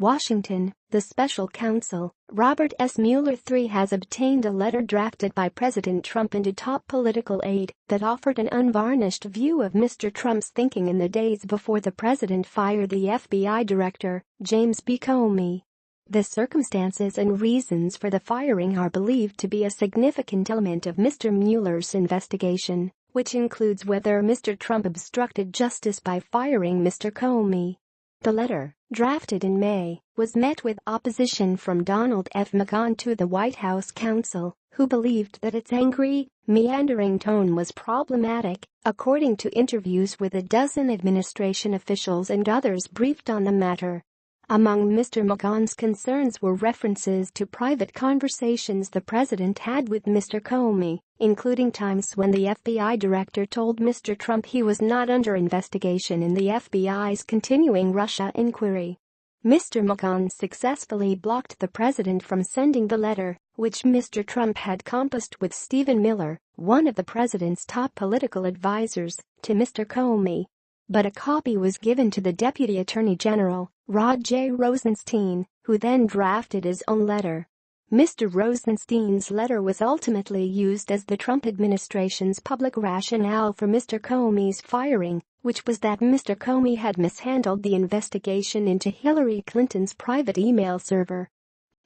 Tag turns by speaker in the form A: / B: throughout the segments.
A: Washington, the special counsel, Robert S. Mueller III has obtained a letter drafted by President Trump and a top political aide that offered an unvarnished view of Mr. Trump's thinking in the days before the president fired the FBI director, James B. Comey. The circumstances and reasons for the firing are believed to be a significant element of Mr. Mueller's investigation, which includes whether Mr. Trump obstructed justice by firing Mr. Comey. The letter, drafted in May, was met with opposition from Donald F. McGahn II, the White House counsel, who believed that its angry, meandering tone was problematic, according to interviews with a dozen administration officials and others briefed on the matter. Among Mr. McGahn's concerns were references to private conversations the president had with Mr. Comey, including times when the FBI director told Mr. Trump he was not under investigation in the FBI's continuing Russia inquiry. Mr. McGahn successfully blocked the president from sending the letter, which Mr. Trump had compassed with Stephen Miller, one of the president's top political advisors, to Mr. Comey. But a copy was given to the Deputy Attorney General, Rod J. Rosenstein, who then drafted his own letter. Mr. Rosenstein's letter was ultimately used as the Trump administration's public rationale for Mr. Comey's firing, which was that Mr. Comey had mishandled the investigation into Hillary Clinton's private email server.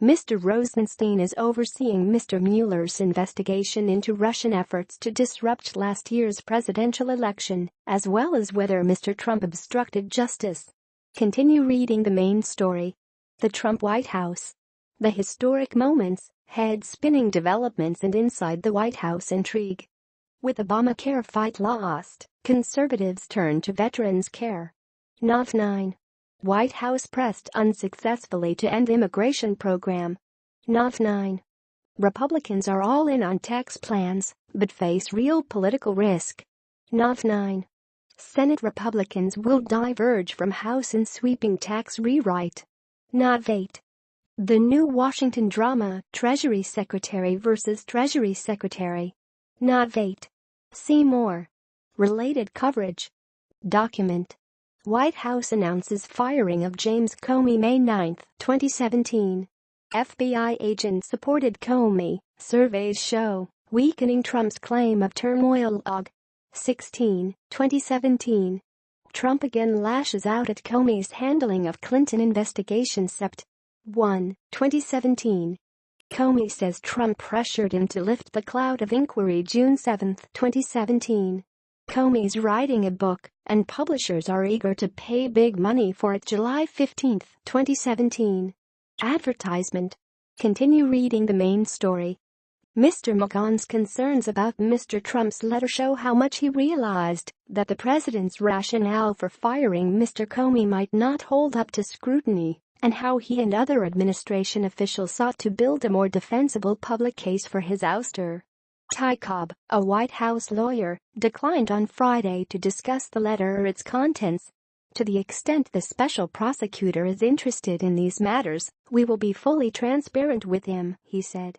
A: Mr. Rosenstein is overseeing Mr. Mueller's investigation into Russian efforts to disrupt last year's presidential election, as well as whether Mr. Trump obstructed justice. Continue reading the main story. The Trump White House. The historic moments, head-spinning developments and inside the White House intrigue. With Obamacare fight lost, conservatives turn to veterans' care. Not 9. White House pressed unsuccessfully to end immigration program. Not 9. Republicans are all in on tax plans, but face real political risk. Not 9. Senate Republicans will diverge from House in sweeping tax rewrite. Not 8. The new Washington drama, Treasury Secretary versus Treasury Secretary. Not 8. See more. Related coverage. Document. White House announces firing of James Comey May 9, 2017. FBI agent supported Comey, surveys show, weakening Trump's claim of turmoil. Log. 16, 2017. Trump again lashes out at Comey's handling of Clinton investigation. Sept. 1, 2017. Comey says Trump pressured him to lift the cloud of inquiry. June 7, 2017. Comey's writing a book, and publishers are eager to pay big money for it. July 15, 2017. Advertisement. Continue reading the main story. Mr. McGahn's concerns about Mr. Trump's letter show how much he realized that the president's rationale for firing Mr. Comey might not hold up to scrutiny, and how he and other administration officials sought to build a more defensible public case for his ouster. Ty Cobb, a White House lawyer, declined on Friday to discuss the letter or its contents. To the extent the special prosecutor is interested in these matters, we will be fully transparent with him, he said.